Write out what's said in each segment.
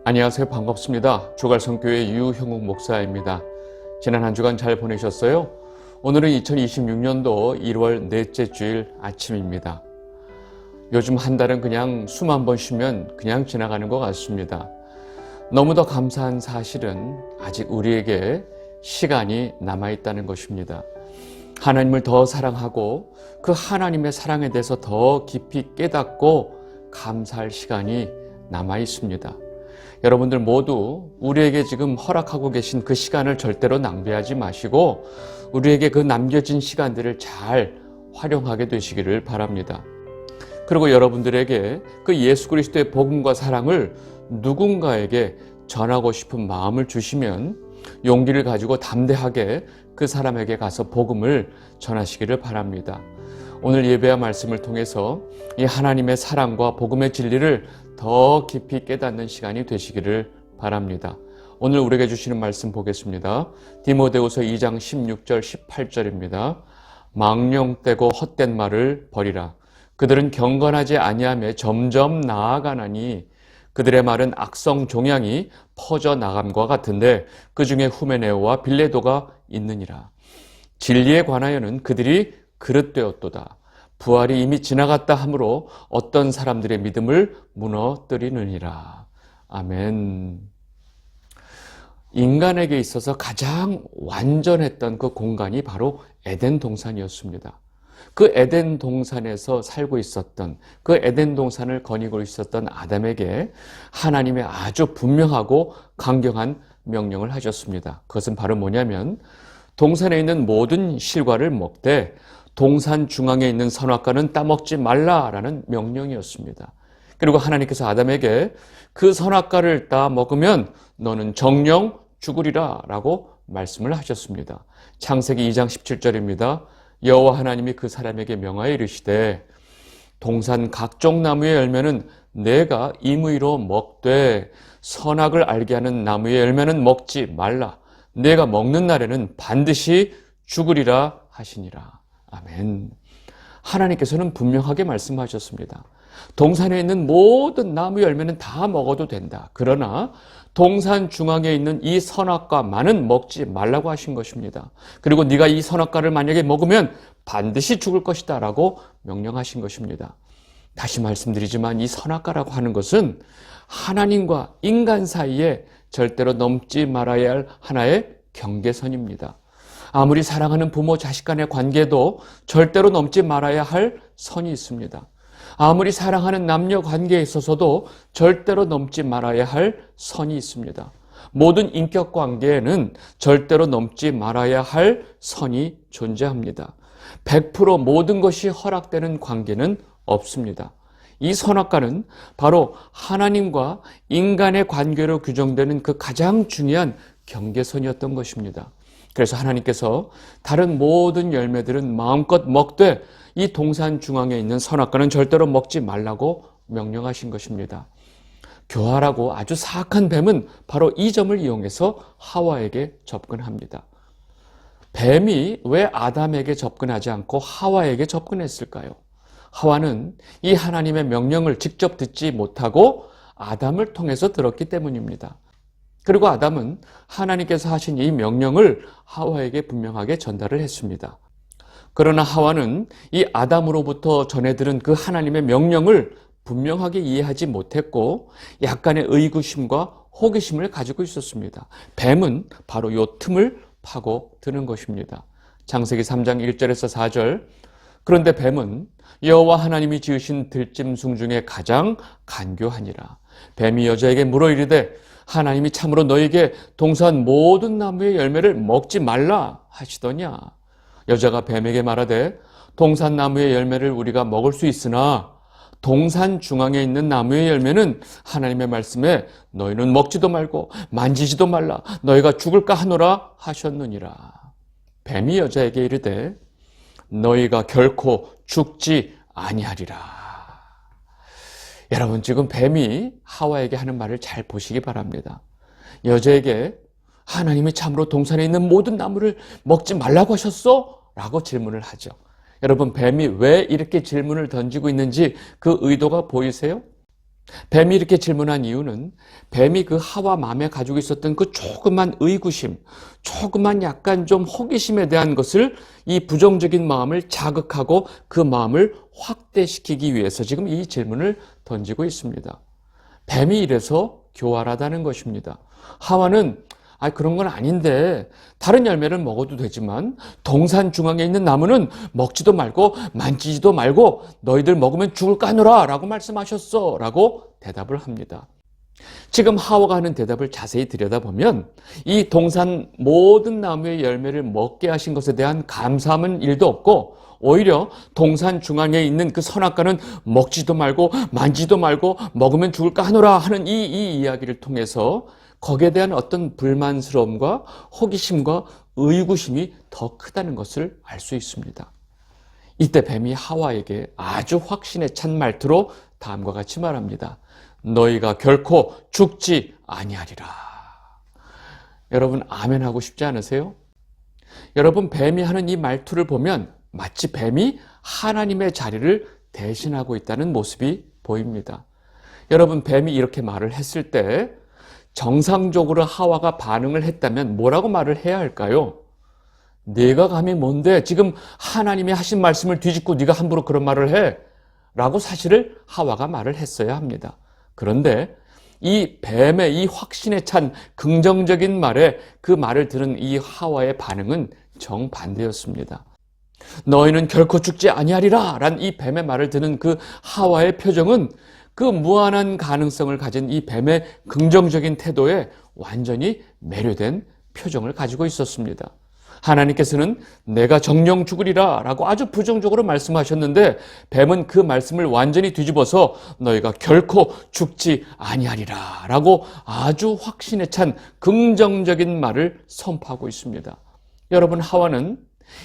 안녕하세요. 반갑습니다. 주갈성교회 유형욱 목사입니다. 지난 한 주간 잘 보내셨어요? 오늘은 2026년도 1월 넷째 주일 아침입니다. 요즘 한 달은 그냥 숨 한 번 쉬면 그냥 지나가는 것 같습니다. 너무도 감사한 사실은 아직 우리에게 시간이 남아있다는 것입니다. 하나님을 더 사랑하고 그 하나님의 사랑에 대해서 더 깊이 깨닫고 감사할 시간이 남아있습니다. 여러분들 모두 우리에게 지금 허락하고 계신 그 시간을 절대로 낭비하지 마시고 우리에게 그 남겨진 시간들을 잘 활용하게 되시기를 바랍니다. 그리고 여러분들에게 그 예수 그리스도의 복음과 사랑을 누군가에게 전하고 싶은 마음을 주시면 용기를 가지고 담대하게 그 사람에게 가서 복음을 전하시기를 바랍니다. 오늘 예배와 말씀을 통해서 이 하나님의 사랑과 복음의 진리를 더 깊이 깨닫는 시간이 되시기를 바랍니다. 오늘 우리에게 주시는 말씀 보겠습니다. 디모데후서 2장 16절 18절입니다. 망령되고 헛된 말을 버리라. 그들은 경건하지 아니하며 점점 나아가나니 그들의 말은 악성 종양이 퍼져나감과 같은데 그 중에 후메네오와 빌레도가 있느니라. 진리에 관하여는 그들이 그릇되었도다. 부활이 이미 지나갔다 하므로 어떤 사람들의 믿음을 무너뜨리느니라. 아멘. 인간에게 있어서 가장 완전했던 그 공간이 바로 에덴 동산이었습니다. 그 에덴 동산에서 살고 있었던, 그 에덴 동산을 거니고 있었던 아담에게 하나님의 아주 분명하고 강경한 명령을 하셨습니다. 그것은 바로 뭐냐면 동산에 있는 모든 실과를 먹되 동산 중앙에 있는 선악과는 따먹지 말라라는 명령이었습니다. 그리고 하나님께서 아담에게 그 선악과를 따먹으면 너는 정령 죽으리라 라고 말씀을 하셨습니다. 창세기 2장 17절입니다. 여호와 하나님이 그 사람에게 명하여 이르시되 동산 각종 나무의 열매는 내가 임의로 먹되 선악을 알게 하는 나무의 열매는 먹지 말라. 내가 먹는 날에는 반드시 죽으리라 하시니라. 아멘. 하나님께서는 분명하게 말씀하셨습니다. 동산에 있는 모든 나무 열매는 다 먹어도 된다. 그러나 동산 중앙에 있는 이 선악과만은 먹지 말라고 하신 것입니다. 그리고 네가 이 선악과를 만약에 먹으면 반드시 죽을 것이다 라고 명령하신 것입니다. 다시 말씀드리지만 이 선악과라고 하는 것은 하나님과 인간 사이에 절대로 넘지 말아야 할 하나의 경계선입니다. 아무리 사랑하는 부모 자식 간의 관계도 절대로 넘지 말아야 할 선이 있습니다. 아무리 사랑하는 남녀 관계에 있어서도 절대로 넘지 말아야 할 선이 있습니다. 모든 인격 관계에는 절대로 넘지 말아야 할 선이 존재합니다. 100% 모든 것이 허락되는 관계는 없습니다. 이 선악과는 바로 하나님과 인간의 관계로 규정되는 그 가장 중요한 경계선이었던 것입니다. 그래서 하나님께서 다른 모든 열매들은 마음껏 먹되 이 동산 중앙에 있는 선악과는 절대로 먹지 말라고 명령하신 것입니다. 교활하고 아주 사악한 뱀은 바로 이 점을 이용해서 하와에게 접근합니다. 뱀이 왜 아담에게 접근하지 않고 하와에게 접근했을까요? 하와는 이 하나님의 명령을 직접 듣지 못하고 아담을 통해서 들었기 때문입니다. 그리고 아담은 하나님께서 하신 이 명령을 하와에게 분명하게 전달을 했습니다. 그러나 하와는 이 아담으로부터 전해 들은 그 하나님의 명령을 분명하게 이해하지 못했고 약간의 의구심과 호기심을 가지고 있었습니다. 뱀은 바로 이 틈을 파고 드는 것입니다. 창세기 3장 1절에서 4절. 그런데 뱀은 여호와 하나님이 지으신 들짐승 중에 가장 간교하니라. 뱀이 여자에게 물어 이르되 하나님이 참으로 너에게 동산 모든 나무의 열매를 먹지 말라 하시더냐. 여자가 뱀에게 말하되 동산 나무의 열매를 우리가 먹을 수 있으나 동산 중앙에 있는 나무의 열매는 하나님의 말씀에 너희는 먹지도 말고 만지지도 말라 너희가 죽을까 하노라 하셨느니라. 뱀이 여자에게 이르되 너희가 결코 죽지 아니하리라. 여러분 지금 뱀이 하와에게 하는 말을 잘 보시기 바랍니다. 여자에게 하나님이 참으로 동산에 있는 모든 나무를 먹지 말라고 하셨어? 라고 질문을 하죠. 여러분 뱀이 왜 이렇게 질문을 던지고 있는지 그 의도가 보이세요? 뱀이 이렇게 질문한 이유는 뱀이 그 하와 마음에 가지고 있었던 그 조그만 의구심, 조그만 약간 좀 호기심에 대한 것을 이 부정적인 마음을 자극하고 그 마음을 확대시키기 위해서 지금 이 질문을 던지고 있습니다. 뱀이 이래서 교활하다는 것입니다. 하와는 그런 건 아닌데 다른 열매를 먹어도 되지만 동산 중앙에 있는 나무는 먹지도 말고 만지지도 말고 너희들 먹으면 죽을 까노라 라고 말씀하셨어 라고 대답을 합니다. 지금 하와가 하는 대답을 자세히 들여다보면 이 동산 모든 나무의 열매를 먹게 하신 것에 대한 감사함은 일도 없고 오히려 동산 중앙에 있는 그 선악과는 먹지도 말고 만지도 말고 먹으면 죽을까 하노라 하는 이 이야기를 통해서 거기에 대한 어떤 불만스러움과 호기심과 의구심이 더 크다는 것을 알 수 있습니다. 이때 뱀이 하와에게 아주 확신에 찬 말투로 다음과 같이 말합니다. 너희가 결코 죽지 아니하리라. 여러분 아멘 하고 싶지 않으세요? 여러분 뱀이 하는 이 말투를 보면 마치 뱀이 하나님의 자리를 대신하고 있다는 모습이 보입니다. 여러분 뱀이 이렇게 말을 했을 때 정상적으로 하와가 반응을 했다면 뭐라고 말을 해야 할까요? 네가 감히 뭔데 지금 하나님이 하신 말씀을 뒤집고 네가 함부로 그런 말을 해? 라고 사실을 하와가 말을 했어야 합니다. 그런데 이 뱀의 이 확신에 찬 긍정적인 말에 그 말을 들은 이 하와의 반응은 정반대였습니다. 너희는 결코 죽지 아니하리라 란 이 뱀의 말을 듣는 그 하와의 표정은 그 무한한 가능성을 가진 이 뱀의 긍정적인 태도에 완전히 매료된 표정을 가지고 있었습니다. 하나님께서는 내가 정령 죽으리라 라고 아주 부정적으로 말씀하셨는데 뱀은 그 말씀을 완전히 뒤집어서 너희가 결코 죽지 아니하리라 라고 아주 확신에 찬 긍정적인 말을 선포하고 있습니다. 여러분 하와는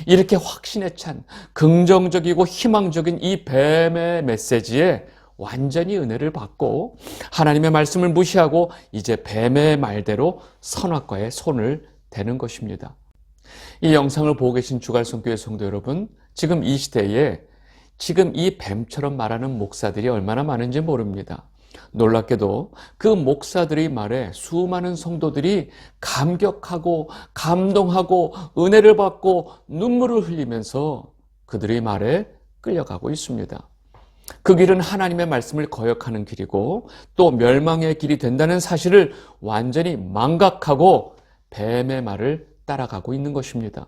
이렇게 확신에 찬 긍정적이고 희망적인 이 뱀의 메시지에 완전히 은혜를 받고 하나님의 말씀을 무시하고 이제 뱀의 말대로 선악과에 손을 대는 것입니다. 이 영상을 보고 계신 주갈성교회 성도 여러분, 지금 이 시대에 지금 이 뱀처럼 말하는 목사들이 얼마나 많은지 모릅니다. 놀랍게도 그 목사들의 말에 수많은 성도들이 감격하고 감동하고 은혜를 받고 눈물을 흘리면서 그들의 말에 끌려가고 있습니다. 그 길은 하나님의 말씀을 거역하는 길이고 또 멸망의 길이 된다는 사실을 완전히 망각하고 뱀의 말을 따라가고 있는 것입니다.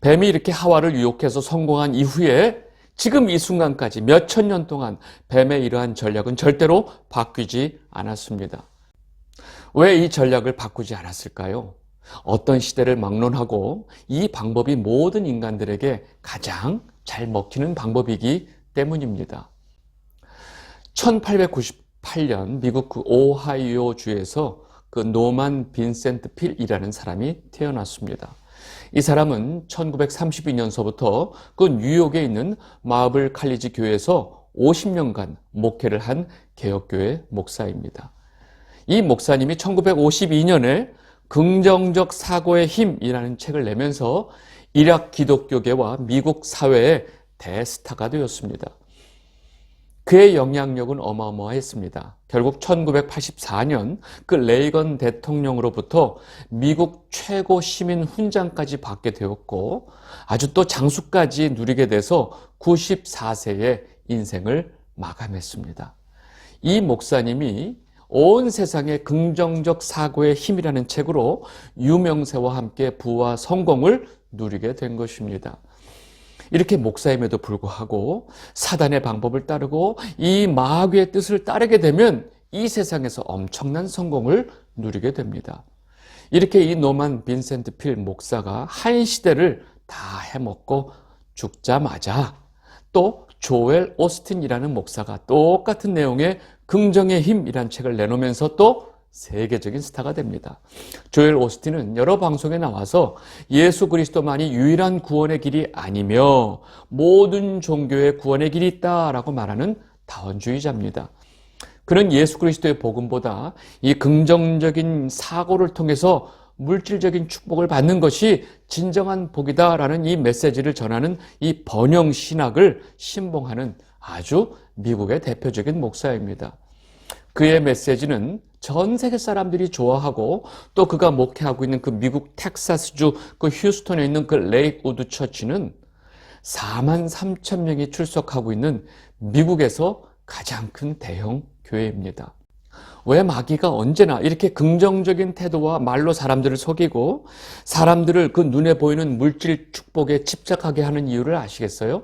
뱀이 이렇게 하와를 유혹해서 성공한 이후에 지금 이 순간까지 몇천 년 동안 뱀의 이러한 전략은 절대로 바뀌지 않았습니다. 왜 이 전략을 바꾸지 않았을까요? 어떤 시대를 막론하고 이 방법이 모든 인간들에게 가장 잘 먹히는 방법이기 때문입니다. 1898년 미국 그 오하이오 주에서 그 노만 빈센트 필이라는 사람이 태어났습니다. 이 사람은 1932년서부터 그 뉴욕에 있는 마블 칼리지 교회에서 50년간 목회를 한 개혁교회 목사입니다. 이 목사님이 1952년에 긍정적 사고의 힘이라는 책을 내면서 일약 기독교계와 미국 사회의 대스타가 되었습니다. 그의 영향력은 어마어마했습니다. 결국 1984년 그 레이건 대통령으로부터 미국 최고 시민 훈장까지 받게 되었고 아주 또 장수까지 누리게 돼서 94세의 인생을 마감했습니다. 이 목사님이 온 세상의 긍정적 사고의 힘이라는 책으로 유명세와 함께 부와 성공을 누리게 된 것입니다. 이렇게 목사임에도 불구하고 사단의 방법을 따르고 이 마귀의 뜻을 따르게 되면 이 세상에서 엄청난 성공을 누리게 됩니다. 이렇게 이 노만 빈센트 필 목사가 한 시대를 다 해먹고 죽자마자 또 조엘 오스틴이라는 목사가 똑같은 내용의 긍정의 힘이라는 책을 내놓으면서 또 세계적인 스타가 됩니다. 조엘 오스틴은 여러 방송에 나와서 예수 그리스도만이 유일한 구원의 길이 아니며 모든 종교의 구원의 길이 있다라고 말하는 다원주의자입니다. 그는 예수 그리스도의 복음보다 이 긍정적인 사고를 통해서 물질적인 축복을 받는 것이 진정한 복이다라는 이 메시지를 전하는 이 번영 신학을 신봉하는 아주 미국의 대표적인 목사입니다. 그의 메시지는 전 세계 사람들이 좋아하고 또 그가 목회하고 있는 그 미국 텍사스주 그 휴스턴에 있는 그 레이크우드 처치는 4만 3천 명이 출석하고 있는 미국에서 가장 큰 대형 교회입니다. 왜 마귀가 언제나 이렇게 긍정적인 태도와 말로 사람들을 속이고 사람들을 그 눈에 보이는 물질 축복에 집착하게 하는 이유를 아시겠어요?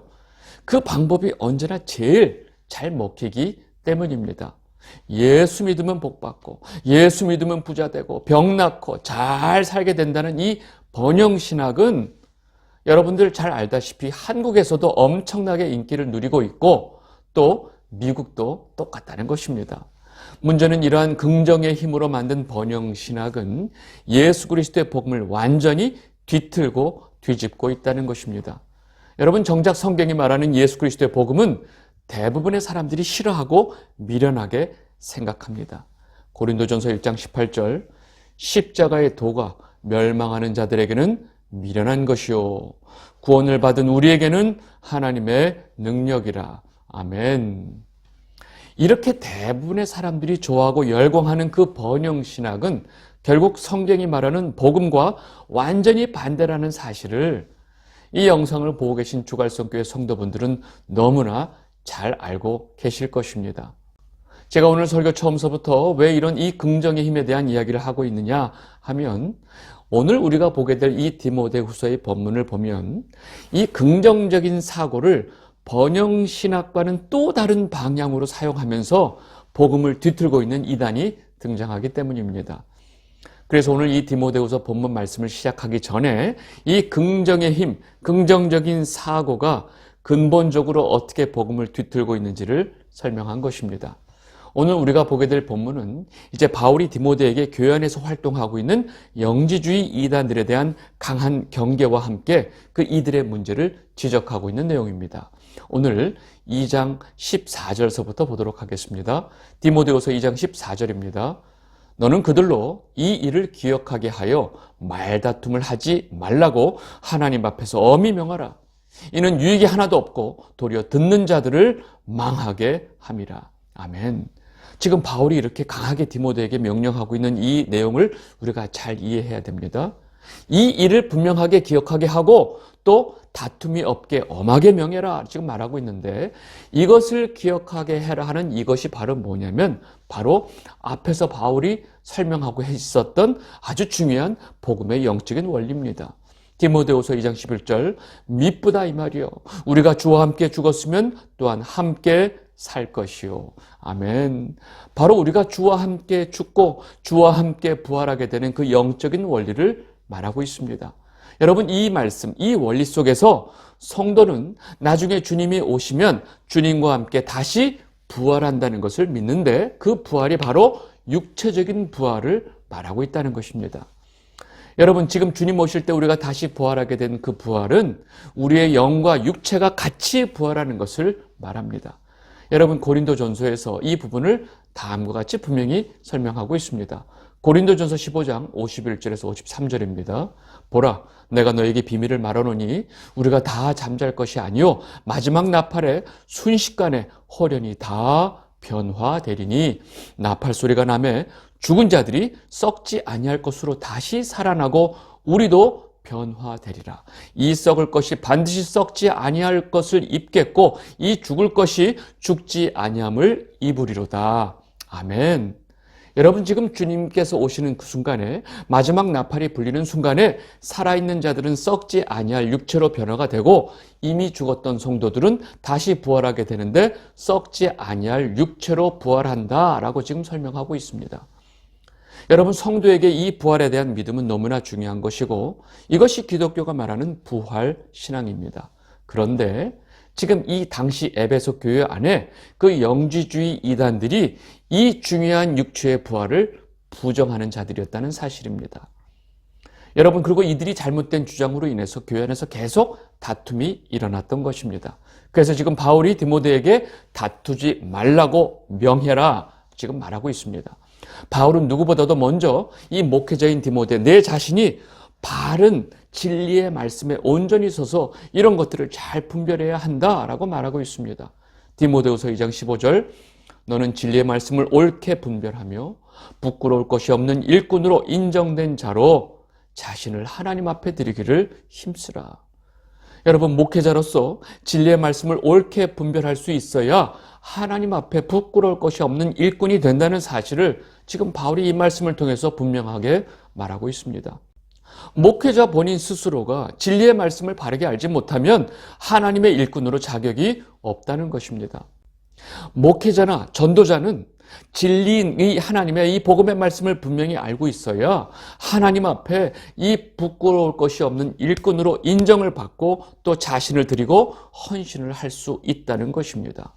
그 방법이 언제나 제일 잘 먹히기 때문입니다. 예수 믿으면 복 받고 예수 믿으면 부자 되고 병 낫고 잘 살게 된다는 이 번영신학은 여러분들 잘 알다시피 한국에서도 엄청나게 인기를 누리고 있고 또 미국도 똑같다는 것입니다. 문제는 이러한 긍정의 힘으로 만든 번영신학은 예수 그리스도의 복음을 완전히 뒤틀고 뒤집고 있다는 것입니다. 여러분, 정작 성경이 말하는 예수 그리스도의 복음은 대부분의 사람들이 싫어하고 미련하게 생각합니다. 고린도전서 1장 18절, 십자가의 도가 멸망하는 자들에게는 미련한 것이요 구원을 받은 우리에게는 하나님의 능력이라. 아멘. 이렇게 대부분의 사람들이 좋아하고 열광하는 그 번영신학은 결국 성경이 말하는 복음과 완전히 반대라는 사실을 이 영상을 보고 계신 주갈성교회 성도분들은 너무나 잘 알고 계실 것입니다. 제가 오늘 설교 처음서부터 왜 이런 이 긍정의 힘에 대한 이야기를 하고 있느냐 하면 오늘 우리가 보게 될 이 디모데후서의 본문을 보면 이 긍정적인 사고를 번영신학과는 또 다른 방향으로 사용하면서 복음을 뒤틀고 있는 이단이 등장하기 때문입니다. 그래서 오늘 이 디모데후서 본문 말씀을 시작하기 전에 이 긍정의 힘, 긍정적인 사고가 근본적으로 어떻게 복음을 뒤틀고 있는지를 설명한 것입니다. 오늘 우리가 보게 될 본문은 이제 바울이 디모데에게 교회 안에서 활동하고 있는 영지주의 이단들에 대한 강한 경계와 함께 그 이들의 문제를 지적하고 있는 내용입니다. 오늘 2장 14절서부터 보도록 하겠습니다. 디모데후서 2장 14절입니다. 너는 그들로 이 일을 기억하게 하여 말다툼을 하지 말라고 하나님 앞에서 엄히 명하라. 이는 유익이 하나도 없고 도리어 듣는 자들을 망하게 함이라. 아멘. 지금 바울이 이렇게 강하게 디모데에게 명령하고 있는 이 내용을 우리가 잘 이해해야 됩니다. 이 일을 분명하게 기억하게 하고 또 다툼이 없게 엄하게 명해라 지금 말하고 있는데 이것을 기억하게 해라 하는 이것이 바로 뭐냐면 바로 앞에서 바울이 설명하고 있었던 아주 중요한 복음의 영적인 원리입니다. 디모데후서 2장 11절 미쁘다 이 말이요 우리가 주와 함께 죽었으면 또한 함께 살 것이요. 아멘. 바로 우리가 주와 함께 죽고 주와 함께 부활하게 되는 그 영적인 원리를 말하고 있습니다. 여러분 이 말씀, 이 원리 속에서 성도는 나중에 주님이 오시면 주님과 함께 다시 부활한다는 것을 믿는데 그 부활이 바로 육체적인 부활을 말하고 있다는 것입니다. 여러분 지금 주님 오실 때 우리가 다시 부활하게 된 그 부활은 우리의 영과 육체가 같이 부활하는 것을 말합니다. 여러분 고린도전서에서 이 부분을 다음과 같이 분명히 설명하고 있습니다. 고린도전서 15장 51절에서 53절입니다. 보라 내가 너에게 비밀을 말하노니 우리가 다 잠잘 것이 아니요 마지막 나팔에 순식간에 홀연히 다 변화되리니 나팔 소리가 나매 죽은 자들이 썩지 아니할 것으로 다시 살아나고 우리도 변화되리라. 이 썩을 것이 반드시 썩지 아니할 것을 입겠고 이 죽을 것이 죽지 아니함을 입으리로다. 아멘. 여러분 지금 주님께서 오시는 그 순간에 마지막 나팔이 불리는 순간에 살아있는 자들은 썩지 아니할 육체로 변화가 되고 이미 죽었던 성도들은 다시 부활하게 되는데 썩지 아니할 육체로 부활한다라고 지금 설명하고 있습니다. 여러분 성도에게 이 부활에 대한 믿음은 너무나 중요한 것이고 이것이 기독교가 말하는 부활 신앙입니다. 그런데 지금 이 당시 에베소 교회 안에 그 영지주의 이단들이 이 중요한 육체의 부활을 부정하는 자들이었다는 사실입니다. 여러분 그리고 이들이 잘못된 주장으로 인해서 교회 안에서 계속 다툼이 일어났던 것입니다. 그래서 지금 바울이 디모데에게 다투지 말라고 명해라 지금 말하고 있습니다. 바울은 누구보다도 먼저 이 목회자인 디모데 내 자신이 바른 진리의 말씀에 온전히 서서 이런 것들을 잘 분별해야 한다라고 말하고 있습니다. 디모데후서 2장 15절 너는 진리의 말씀을 옳게 분별하며 부끄러울 것이 없는 일꾼으로 인정된 자로 자신을 하나님 앞에 드리기를 힘쓰라. 여러분, 목회자로서 진리의 말씀을 옳게 분별할 수 있어야 하나님 앞에 부끄러울 것이 없는 일꾼이 된다는 사실을 지금 바울이 이 말씀을 통해서 분명하게 말하고 있습니다. 목회자 본인 스스로가 진리의 말씀을 바르게 알지 못하면 하나님의 일꾼으로 자격이 없다는 것입니다. 목회자나 전도자는 진리인 이 하나님의 이 복음의 말씀을 분명히 알고 있어야 하나님 앞에 이 부끄러울 것이 없는 일꾼으로 인정을 받고 또 자신을 드리고 헌신을 할 수 있다는 것입니다.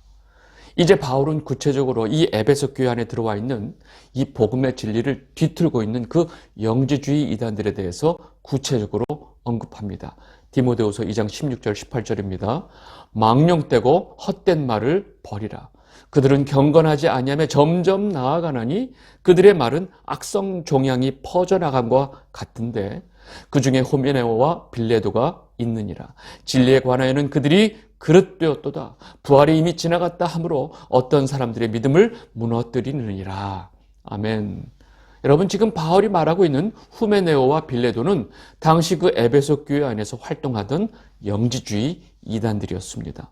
이제 바울은 구체적으로 이 에베소 교회 안에 들어와 있는 이 복음의 진리를 뒤틀고 있는 그 영지주의 이단들에 대해서 구체적으로 언급합니다. 디모데후서 2장 16절 18절입니다. 망령되고 헛된 말을 버리라. 그들은 경건하지 아니하며 점점 나아가나니 그들의 말은 악성 종양이 퍼져나간과 같은데 그 중에 호메네오와 빌레도가 있느니라. 진리에 관하여는 그들이 그릇되었도다. 부활이 이미 지나갔다 하므로 어떤 사람들의 믿음을 무너뜨리느니라. 아멘. 여러분, 지금 바울이 말하고 있는 후메네오와 빌레도는 당시 그 에베소 교회 안에서 활동하던 영지주의 이단들이었습니다.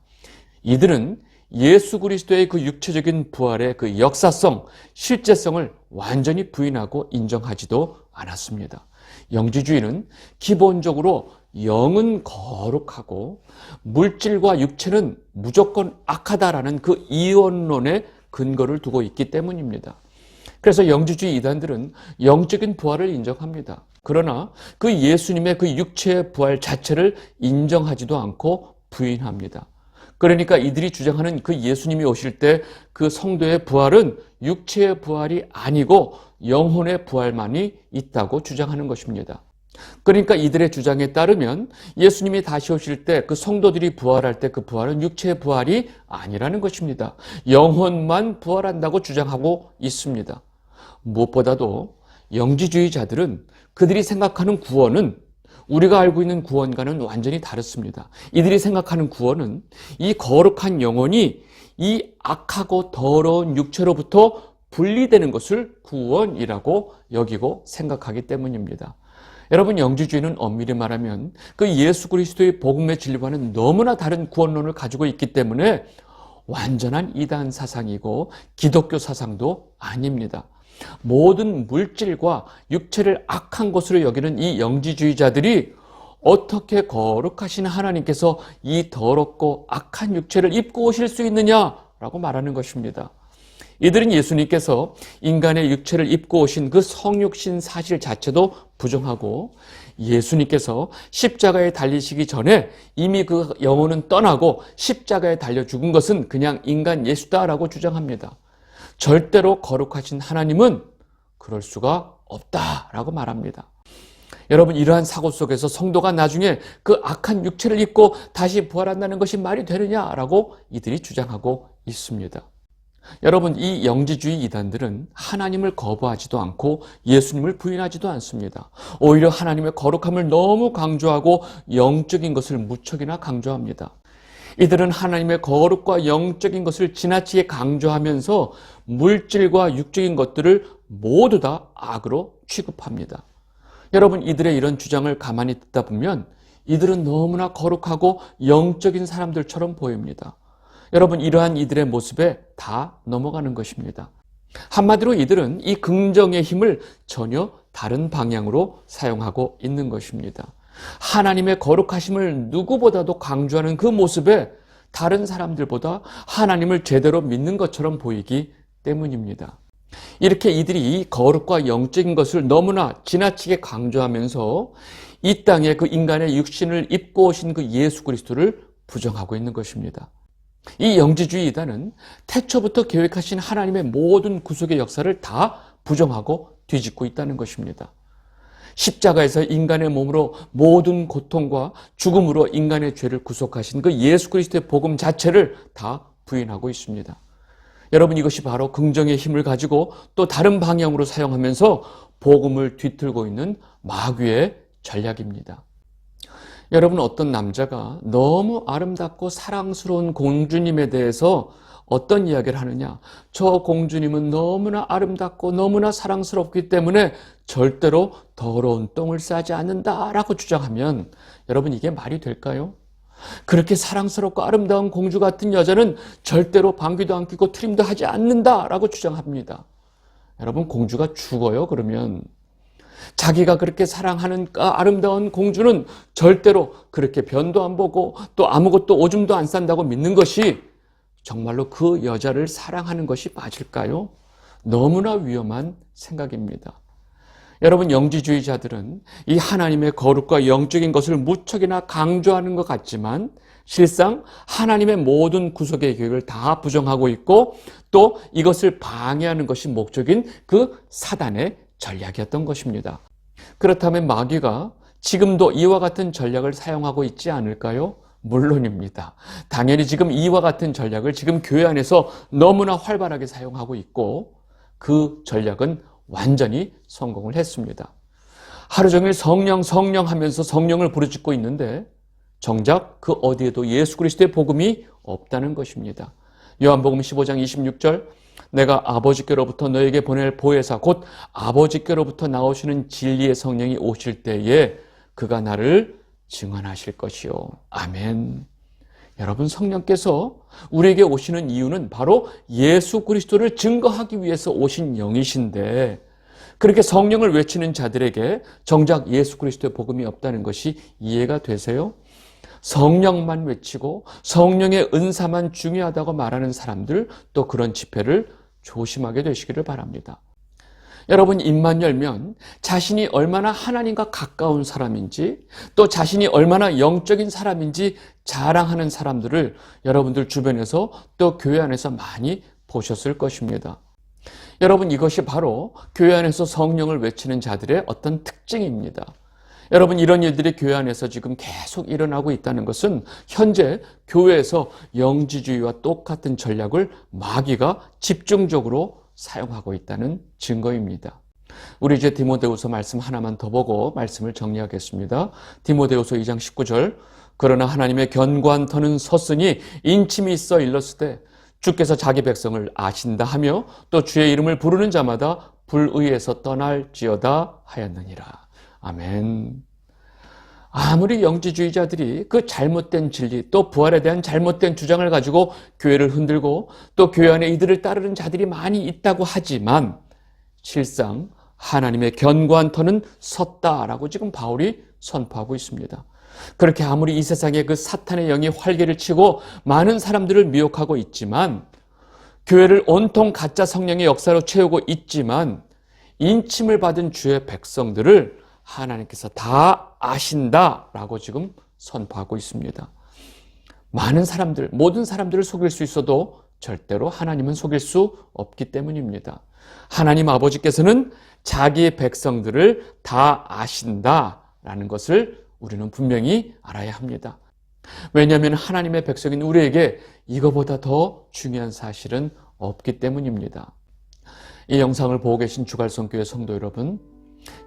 이들은 예수 그리스도의 그 육체적인 부활의 그 역사성, 실제성을 완전히 부인하고 인정하지도 않았습니다. 영지주의는 기본적으로 영은 거룩하고 물질과 육체는 무조건 악하다라는 그 이원론의 근거를 두고 있기 때문입니다. 그래서 영지주의 이단들은 영적인 부활을 인정합니다. 그러나 그 예수님의 그 육체의 부활 자체를 인정하지도 않고 부인합니다. 그러니까 이들이 주장하는 그 예수님이 오실 때 그 성도의 부활은 육체의 부활이 아니고 영혼의 부활만이 있다고 주장하는 것입니다. 그러니까 이들의 주장에 따르면 예수님이 다시 오실 때 그 성도들이 부활할 때 그 부활은 육체의 부활이 아니라는 것입니다. 영혼만 부활한다고 주장하고 있습니다. 무엇보다도 영지주의자들은 그들이 생각하는 구원은 우리가 알고 있는 구원과는 완전히 다릅니다. 이들이 생각하는 구원은 이 거룩한 영혼이 이 악하고 더러운 육체로부터 분리되는 것을 구원이라고 여기고 생각하기 때문입니다. 여러분, 영지주의는 엄밀히 말하면 그 예수 그리스도의 복음의 진리와는 너무나 다른 구원론을 가지고 있기 때문에 완전한 이단 사상이고 기독교 사상도 아닙니다. 모든 물질과 육체를 악한 것으로 여기는 이 영지주의자들이 어떻게 거룩하신 하나님께서 이 더럽고 악한 육체를 입고 오실 수 있느냐라고 말하는 것입니다. 이들은 예수님께서 인간의 육체를 입고 오신 그 성육신 사실 자체도 부정하고 예수님께서 십자가에 달리시기 전에 이미 그 영혼은 떠나고 십자가에 달려 죽은 것은 그냥 인간 예수다라고 주장합니다. 절대로 거룩하신 하나님은 그럴 수가 없다라고 말합니다. 여러분, 이러한 사고 속에서 성도가 나중에 그 악한 육체를 입고 다시 부활한다는 것이 말이 되느냐라고 이들이 주장하고 있습니다. 여러분, 이 영지주의 이단들은 하나님을 거부하지도 않고 예수님을 부인하지도 않습니다. 오히려 하나님의 거룩함을 너무 강조하고 영적인 것을 무척이나 강조합니다. 이들은 하나님의 거룩과 영적인 것을 지나치게 강조하면서 물질과 육적인 것들을 모두 다 악으로 취급합니다. 여러분, 이들의 이런 주장을 가만히 듣다 보면 이들은 너무나 거룩하고 영적인 사람들처럼 보입니다. 여러분, 이러한 이들의 모습에 다 넘어가는 것입니다. 한마디로 이들은 이 긍정의 힘을 전혀 다른 방향으로 사용하고 있는 것입니다. 하나님의 거룩하심을 누구보다도 강조하는 그 모습에 다른 사람들보다 하나님을 제대로 믿는 것처럼 보이기 때문입니다. 이렇게 이들이 거룩과 영적인 것을 너무나 지나치게 강조하면서 이 땅에 그 인간의 육신을 입고 오신 그 예수 그리스도를 부정하고 있는 것입니다. 이 영지주의 이단은 태초부터 계획하신 하나님의 모든 구속의 역사를 다 부정하고 뒤집고 있다는 것입니다. 십자가에서 인간의 몸으로 모든 고통과 죽음으로 인간의 죄를 구속하신 그 예수 그리스도의 복음 자체를 다 부인하고 있습니다. 여러분, 이것이 바로 긍정의 힘을 가지고 또 다른 방향으로 사용하면서 복음을 뒤틀고 있는 마귀의 전략입니다. 여러분, 어떤 남자가 너무 아름답고 사랑스러운 공주님에 대해서 어떤 이야기를 하느냐? 저 공주님은 너무나 아름답고 너무나 사랑스럽기 때문에 절대로 더러운 똥을 싸지 않는다라고 주장하면 여러분, 이게 말이 될까요? 그렇게 사랑스럽고 아름다운 공주 같은 여자는 절대로 방귀도 안 뀌고 트림도 하지 않는다라고 주장합니다. 여러분, 공주가 죽어요, 그러면. 자기가 그렇게 사랑하는 아름다운 공주는 절대로 그렇게 변도 안 보고 또 아무것도 오줌도 안 싼다고 믿는 것이 정말로 그 여자를 사랑하는 것이 맞을까요? 너무나 위험한 생각입니다. 여러분, 영지주의자들은 이 하나님의 거룩과 영적인 것을 무척이나 강조하는 것 같지만 실상 하나님의 모든 구속의 계획을 다 부정하고 있고 또 이것을 방해하는 것이 목적인 그 사단의 전략이었던 것입니다. 그렇다면 마귀가 지금도 이와 같은 전략을 사용하고 있지 않을까요? 물론입니다. 당연히 지금 이와 같은 전략을 지금 교회 안에서 너무나 활발하게 사용하고 있고 그 전략은 완전히 성공을 했습니다. 하루 종일 성령 하면서 성령을 부르짖고 있는데 정작 그 어디에도 예수 그리스도의 복음이 없다는 것입니다. 요한복음 15장 26절, 내가 아버지께로부터 너에게 보낼 보혜사 곧 아버지께로부터 나오시는 진리의 성령이 오실 때에 그가 나를 증언하실 것이요. 아멘. 여러분, 성령께서 우리에게 오시는 이유는 바로 예수 그리스도를 증거하기 위해서 오신 영이신데 그렇게 성령을 외치는 자들에게 정작 예수 그리스도의 복음이 없다는 것이 이해가 되세요? 성령만 외치고 성령의 은사만 중요하다고 말하는 사람들, 또 그런 집회를 조심하게 되시기를 바랍니다. 여러분, 입만 열면 자신이 얼마나 하나님과 가까운 사람인지 또 자신이 얼마나 영적인 사람인지 자랑하는 사람들을 여러분들 주변에서 또 교회 안에서 많이 보셨을 것입니다. 여러분, 이것이 바로 교회 안에서 성령을 외치는 자들의 어떤 특징입니다. 여러분, 이런 일들이 교회 안에서 지금 계속 일어나고 있다는 것은 현재 교회에서 영지주의와 똑같은 전략을 마귀가 집중적으로 사용하고 있다는 증거입니다. 우리 이제 디모데후서 말씀 하나만 더 보고 말씀을 정리하겠습니다. 디모데후서 2장 19절, 그러나 하나님의 견고한 터는 섰으니 인침이 있어 일렀을 때 주께서 자기 백성을 아신다 하며 또 주의 이름을 부르는 자마다 불의에서 떠날지어다 하였느니라. 아멘. 아무리 영지주의자들이 그 잘못된 진리 또 부활에 대한 잘못된 주장을 가지고 교회를 흔들고 또 교회 안에 이들을 따르는 자들이 많이 있다고 하지만 실상 하나님의 견고한 터는 섰다라고 지금 바울이 선포하고 있습니다. 그렇게 아무리 이 세상에 그 사탄의 영이 활개를 치고 많은 사람들을 미혹하고 있지만 교회를 온통 가짜 성령의 역사로 채우고 있지만 인침을 받은 주의 백성들을 하나님께서 다 아신다라고 지금 선포하고 있습니다. 많은 사람들, 모든 사람들을 속일 수 있어도 절대로 하나님은 속일 수 없기 때문입니다. 하나님 아버지께서는 자기의 백성들을 다 아신다라는 것을 우리는 분명히 알아야 합니다. 왜냐하면 하나님의 백성인 우리에게 이거보다 더 중요한 사실은 없기 때문입니다. 이 영상을 보고 계신 주갈성교회 성도 여러분,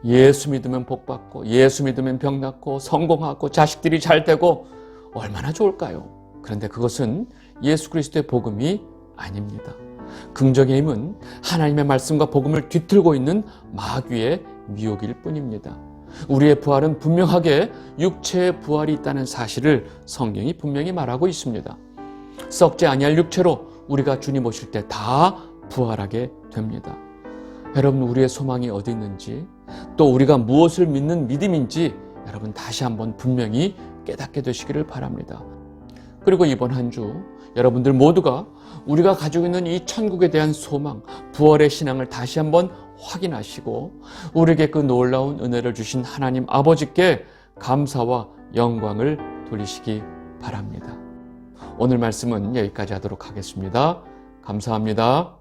예수 믿으면 복 받고 예수 믿으면 병 낫고 성공하고 자식들이 잘 되고 얼마나 좋을까요? 그런데 그것은 예수 그리스도의 복음이 아닙니다. 긍정의 힘은 하나님의 말씀과 복음을 뒤틀고 있는 마귀의 미혹일 뿐입니다. 우리의 부활은 분명하게 육체의 부활이 있다는 사실을 성경이 분명히 말하고 있습니다. 썩지 아니할 육체로 우리가 주님 오실 때 다 부활하게 됩니다. 여러분, 우리의 소망이 어디 있는지 또 우리가 무엇을 믿는 믿음인지 여러분 다시 한번 분명히 깨닫게 되시기를 바랍니다. 그리고 이번 한 주 여러분들 모두가 우리가 가지고 있는 이 천국에 대한 소망, 부활의 신앙을 다시 한번 확인하시고 우리에게 그 놀라운 은혜를 주신 하나님 아버지께 감사와 영광을 돌리시기 바랍니다. 오늘 말씀은 여기까지 하도록 하겠습니다. 감사합니다.